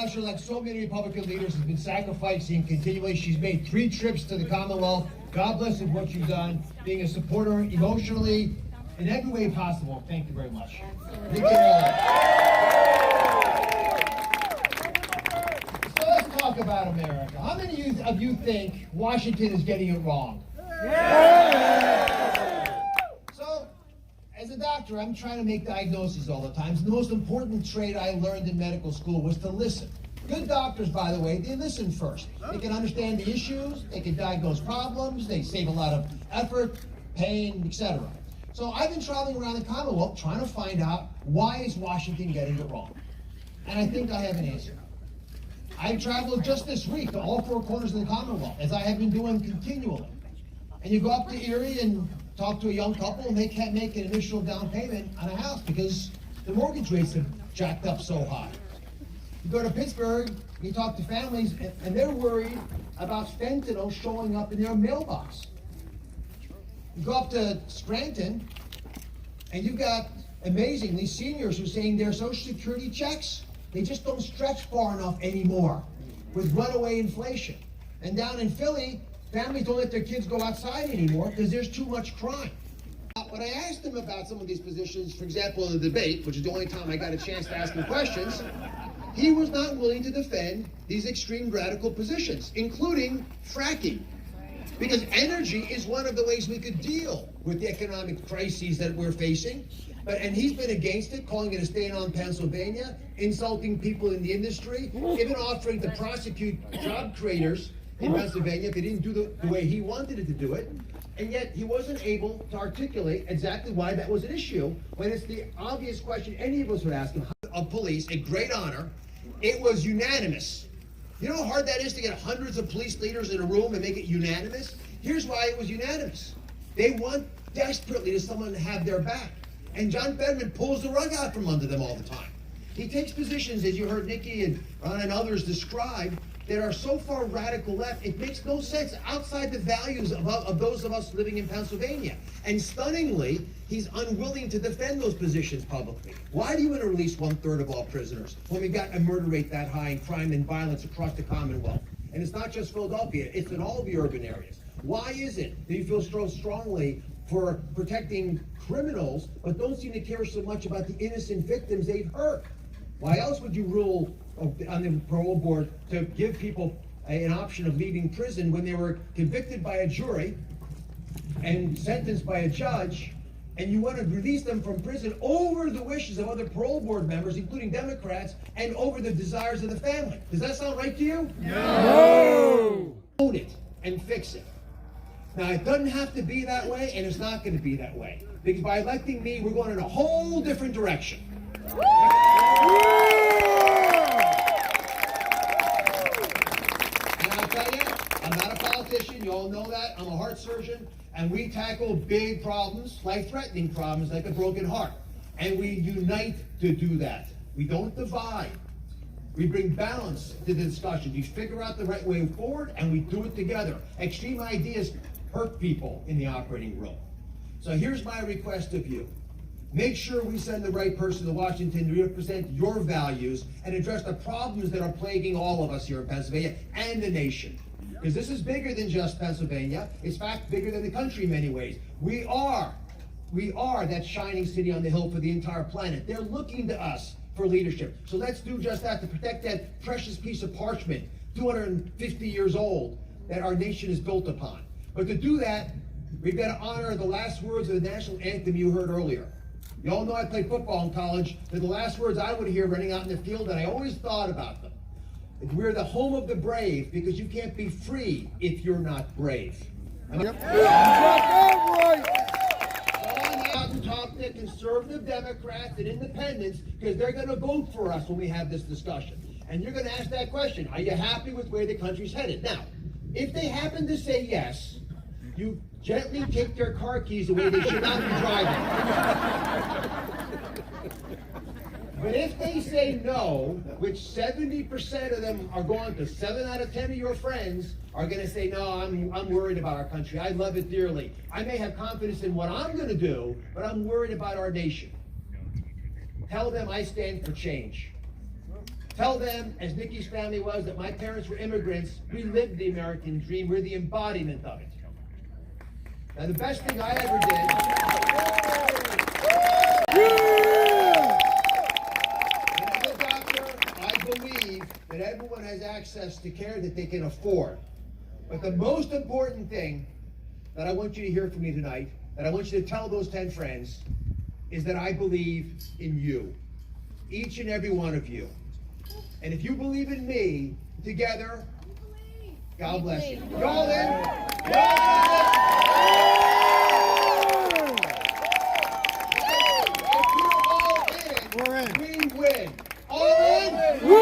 Usher, like so many Republican leaders, has been sacrificing continually. She's made 3 trips to the Commonwealth. God bless you for what you've done, being a supporter emotionally in every way possible. Thank you very much. So let's talk about America. How many of you think Washington is getting it wrong? So, as a doctor, I'm trying to make diagnoses all the time. The most important trait I learned in medical school was to listen. Good doctors, by the way, they listen first. They can understand the issues, they can diagnose problems, they save a lot of effort, pain, etc. So I've been traveling around the Commonwealth trying to find out why is Washington getting it wrong. And I think I have an answer. I traveled just this week to all 4 corners of the Commonwealth, as I have been doing continually. And you go up to Erie and talk to a young couple, and they can't make an initial down payment on a house because the mortgage rates have jacked up so high. You go to Pittsburgh, you talk to families, and they're worried about fentanyl showing up in their mailbox. You go up to Scranton, and you've got, amazingly, seniors who are saying their Social Security checks, they just don't stretch far enough anymore with runaway inflation. And down in Philly, families don't let their kids go outside anymore because there's too much crime. When I asked him about some of these positions, for example, in the debate, which is the only time I got a chance to ask him questions, he was not willing to defend these extreme radical positions, including fracking. Because energy is one of the ways we could deal with the economic crises that we're facing. And he's been against it, calling it a stain on Pennsylvania, insulting people in the industry, even offering to prosecute job creators in Pennsylvania if they didn't do the way he wanted it to do it. And yet he wasn't able to articulate exactly why that was an issue, when it's the obvious question any of us would ask him. Of police, a great honor, it was unanimous. You know how hard that is to get hundreds of police leaders in a room and make it unanimous? Here's why it was unanimous. They want desperately to someone to have their back. And John Fetterman pulls the rug out from under them all the time. He takes positions, as you heard Nikki and Ron and others describe, that are so far radical left, it makes no sense outside the values of those of us living in Pennsylvania. And stunningly, he's unwilling to defend those positions publicly. Why do you want to release 1/3 of all prisoners when we got a murder rate that high and crime and violence across the Commonwealth? And it's not just Philadelphia, it's in all the urban areas. Why is it that you feel so strongly for protecting criminals, but don't seem to care so much about the innocent victims they've hurt? Why else would you rule on the parole board to give people an option of leaving prison when they were convicted by a jury and sentenced by a judge, and you want to release them from prison over the wishes of other parole board members, including Democrats, and over the desires of the family? Does that sound right to you? No! Own it and fix it. Now, it doesn't have to be that way, and it's not going to be that way. Because by electing me, we're going in a whole different direction. And I'll tell you, I'm not a politician, you all know that. I'm a heart surgeon, and we tackle big problems, life-threatening problems like a broken heart. And we unite to do that. We don't divide. We bring balance to the discussion. You figure out the right way forward, and we do it together. Extreme ideas hurt people in the operating room. So here's my request of you. Make sure we send the right person to Washington to represent your values and address the problems that are plaguing all of us here in Pennsylvania and the nation. Because this is bigger than just Pennsylvania. It's in fact bigger than the country in many ways. We are that shining city on the hill for the entire planet. They're looking to us for leadership. So let's do just that to protect that precious piece of parchment, 250 years old, that our nation is built upon. But to do that, we've got to honor the last words of the national anthem you heard earlier. You all know I played football in college. They're the last words I would hear running out in the field, and I always thought about them. We're the home of the brave because you can't be free if you're not brave. Yep. Out and talk to conservative Democrats and independents because they're going to vote for us when we have this discussion. And you're going to ask that question, are you happy with where the country's headed? Now, if they happen to say yes, you gently take their car keys away. They should not be driving. But if they say no, which 70% of them are going to, 7 out of 10 of your friends are going to say, no, I'm worried about our country. I love it dearly. I may have confidence in what I'm going to do, but I'm worried about our nation. Tell them I stand for change. Tell them, as Nikki's family was, that my parents were immigrants. We lived the American dream. We're the embodiment of it. Now, the best thing I ever did. As a doctor, I believe that everyone has access to care that they can afford. But the most important thing that I want you to hear from me tonight, that I want you to tell those 10 friends, is that I believe in you. Each and every one of you. And if you believe in me, together, God bless you. Y'all in? If you're all in, We're in. we win. All in?